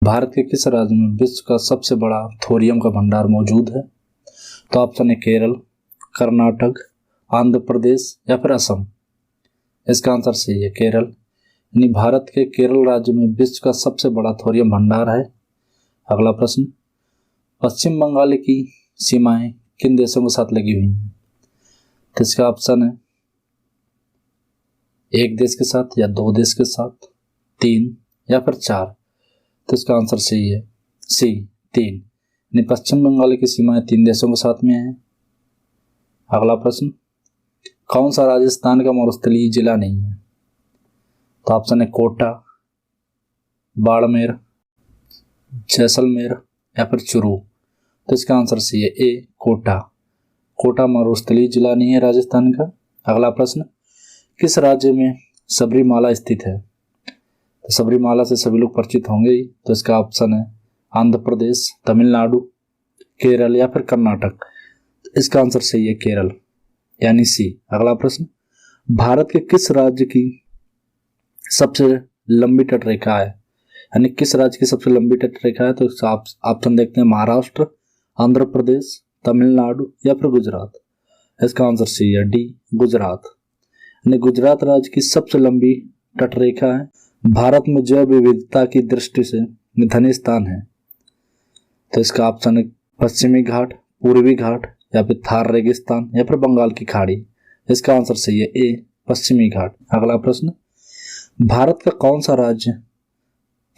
भारत के किस राज्य में विश्व का सबसे बड़ा थोरियम का भंडार मौजूद है? तो ऑप्शन है केरल, कर्नाटक, आंध्र प्रदेश या फिर असम। इसका आंसर सही है केरल, यानी भारत के केरल राज्य में विश्व का सबसे बड़ा थोरियम भंडार है। अगला प्रश्न, पश्चिम बंगाल की सीमाएं किन देशों के साथ लगी हुई हैं? तो इसका ऑप्शन है एक देश के साथ या दो देश के साथ, तीन या फिर चार। तो इसका आंसर सही है सी, तीन, यानी पश्चिम बंगाल की सीमाएं तीन देशों के साथ में है। अगला प्रश्न, कौन सा राजस्थान का मरुस्थलीय जिला नहीं है? तो ऑप्शन है कोटा, बाड़मेर, जैसलमेर या फिर चुरू। तो इसका आंसर सही है ए, कोटा। कोटा मरुस्थलीय जिला नहीं है राजस्थान का। अगला प्रश्न, किस राज्य में सबरीमाला स्थित है? तो सबरीमाला से सभी लोग परिचित होंगे ही। तो इसका ऑप्शन है आंध्र प्रदेश, तमिलनाडु, केरल या फिर कर्नाटक। इसका आंसर सही है केरल, यानी सी। अगला प्रश्न, भारत के किस राज्य की सबसे लंबी तटरेखा है? यानी किस राज्य की सबसे लंबी तटरेखा है? तो इसका ऑप्शन देखते हैं महाराष्ट्र, आंध्र प्रदेश, तमिलनाडु या फिर गुजरात। इसका आंसर सही है डी, गुजरात। यानी गुजरात राज्य की सबसे लंबी तटरेखा है। भारत में जैव विविधता की दृष्टि से धन्य स्थान है। तो इसका ऑप्शन है पश्चिमी घाट, पूर्वी घाट या फिर थार रेगिस्तान या फिर बंगाल की खाड़ी। इसका आंसर सही है ए, पश्चिमी घाट। अगला प्रश्न, भारत का कौन सा राज्य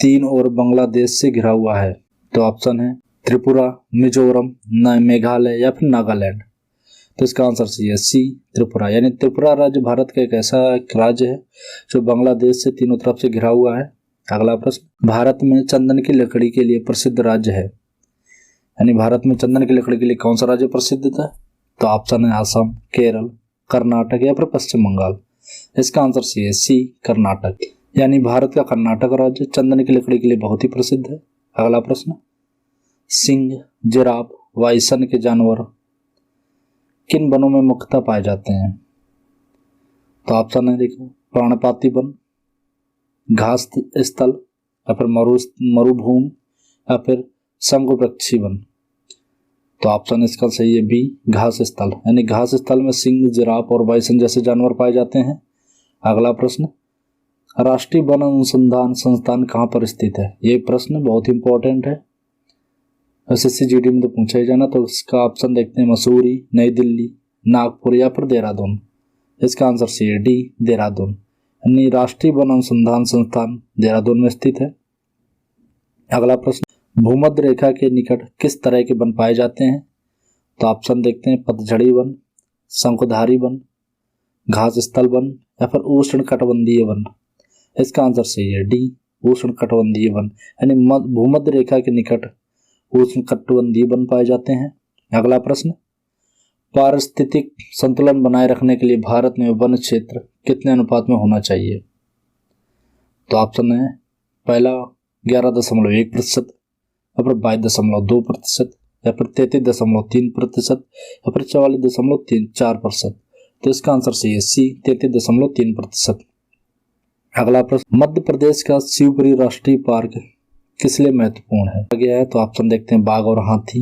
तीन और बांग्लादेश से घिरा हुआ है? तो ऑप्शन है त्रिपुरा, मिजोरम, मेघालय या फिर नागालैंड। तो इसका आंसर सही है सी, त्रिपुरा। यानी त्रिपुरा राज्य भारत का एक ऐसा राज्य है जो बांग्लादेश से तीनों तरफ से घिरा हुआ है। अगला प्रश्न, भारत में चंदन की लकड़ी के लिए प्रसिद्ध राज्य है? यानी भारत में चंदन की लकड़ी के लिए कौन सा राज्य प्रसिद्ध है? तो ऑप्शन है असम, केरल, कर्नाटक या फिर पश्चिम बंगाल। इसका आंसर सही है सी, कर्नाटक। यानी भारत का कर्नाटक राज्य चंदन की लकड़ी के लिए बहुत ही प्रसिद्ध है। अगला प्रश्न, सिंह, जिराफ, वाइसन के जानवर किन वनों में मुख्यतः पाए जाते हैं? तो ऑप्शन है देखो पर्णपाती वन, घास स्थल या फिर मरुभूमि या फिर शंकुवृक्षी वन। तो ऑप्शन इसका सही है बी, घास स्थल। यानी घास स्थल में सिंह, जिराफ और बाइसन जैसे जानवर पाए जाते हैं। अगला प्रश्न, राष्ट्रीय वन अनुसंधान संस्थान कहाँ पर स्थित है? ये प्रश्न बहुत इंपॉर्टेंट है, SSC-GD में तो पूछा ही जाना। तो इसका ऑप्शन देखते हैं मसूरी, नई दिल्ली, नागपुर या फिर देहरादून। इसका आंसर सही है डी, देहरादून। यानी राष्ट्रीय वन अनुसंधान संस्थान देहरादून में स्थित है। अगला प्रश्न, भूमध्य रेखा के निकट किस तरह के वन पाए जाते हैं? तो ऑप्शन देखते हैं पतझड़ी वन, शंकुधारी वन, घास स्थल वन या फिर उष्ण कटिबंधीय वन। इसका आंसर सही है डी, उष्ण कटिबंधीय वन। यानी भूमध्य रेखा के निकट उष्ण कटिबंधीय वन पाए जाते हैं। अगला प्रश्न, पारिस्थितिक संतुलन बनाए रखने के लिए भारत में वन क्षेत्र कितने अनुपात में होना चाहिए? तो ऑप्शन है पहला 11.1% या फिर 22.2% या फिर 33.3% या फिर 44.4%। तो इसका आंसर सही है सी, 33.3%। अगला प्रश्न, मध्य प्रदेश का शिवपुरी राष्ट्रीय पार्क किस लिए महत्वपूर्ण है? गया है तो ऑप्शन देखते हैं बाघ और हाथी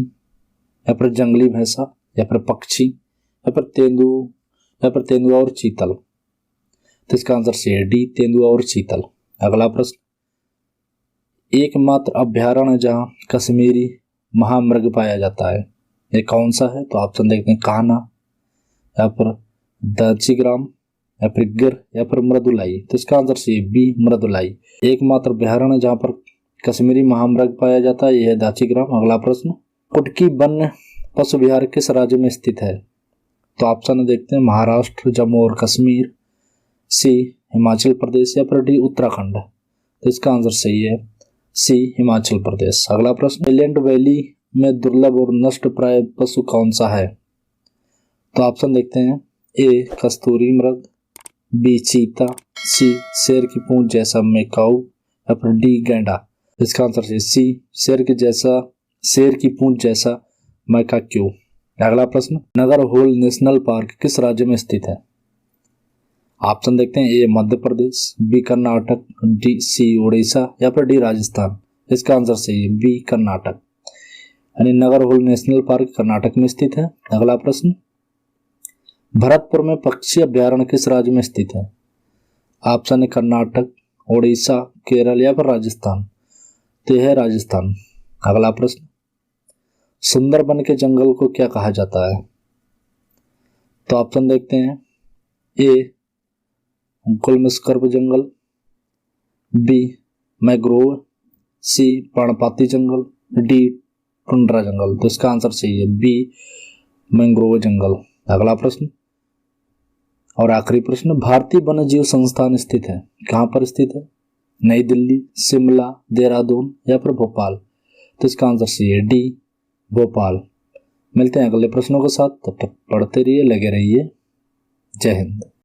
या फिर जंगली भैंसा या फिर पक्षी या फिर तेंदुआ और चीतल। तो इसका आंसर सही है डी, तेंदुआ और चीतल। अगला प्रश्न, एकमात्र अभ्यारण्य जहां कश्मीरी महामृग पाया जाता है, ये कौन सा है? तो ऑप्शन देखते हैं कान्हा या फिर दाचिग्राम या फिर गिर या फिर मृदुलाई। तो इसका आंसर सही है बी, मृदुलाई। एकमात्र अभ्यारण्य जहां पर कश्मीरी महामृग पाया जाता है यह है दाचिग्राम। अगला प्रश्न, कुटकी वन्य पशु विहार किस राज्य में स्थित है? तो ऑप्शन देखते हैं महाराष्ट्र, जम्मू और कश्मीर, सी हिमाचल प्रदेश या फिर डी उत्तराखंड। तो इसका आंसर सही है सी, हिमाचल प्रदेश। अगला प्रश्न, साइलेंट वैली में दुर्लभ और नष्ट प्राय पशु कौन सा है? तो ऑप्शन देखते हैं ए कस्तूरी मृग, बी चीता, सी शेर की पूंछ जैसा मेकाऊ या फिर डी गैंडा। इसका आंसर है सी, शेर की पूंछ जैसा मैकाक्यू। अगला प्रश्न, नागरहोल नेशनल पार्क किस राज्य में स्थित है? ऑप्शन देखते हैं A Madhya Pradesh, B Karnataka, D C Orissa या फिर डी राजस्थान। इसका आंसर सही है बी कर्नाटक, यानी नागरहोल नेशनल पार्क कर्नाटक में स्थित है। अगला प्रश्न, भरतपुर में पक्षी अभ्यारण्य किस राज्य में स्थित है? ऑप्शन है कर्नाटक, उड़ीसा, केरल या फिर राजस्थान। तो यह है राजस्थान। अगला प्रश्न, सुंदरबन के जंगल को क्या कहा जाता है? तो ऑप्शन देखते हैं, ए गुलमस्कर्ब जंगल, बी मैग्रोव, सी पर्णपाती जंगल, डी टुंड्रा जंगल। तो इसका आंसर सही है बी मैंग्रोव जंगल। अगला प्रश्न और आखिरी प्रश्न, भारतीय वन्यजीव संस्थान स्थित है, कहाँ पर स्थित है? नई दिल्ली, शिमला, देहरादून या फिर भोपाल। तो इसका आंसर सही है डी भोपाल। मिलते हैं अगले प्रश्नों के साथ, तब तक पढ़ते रहिए, लगे रहिए। जय हिंद।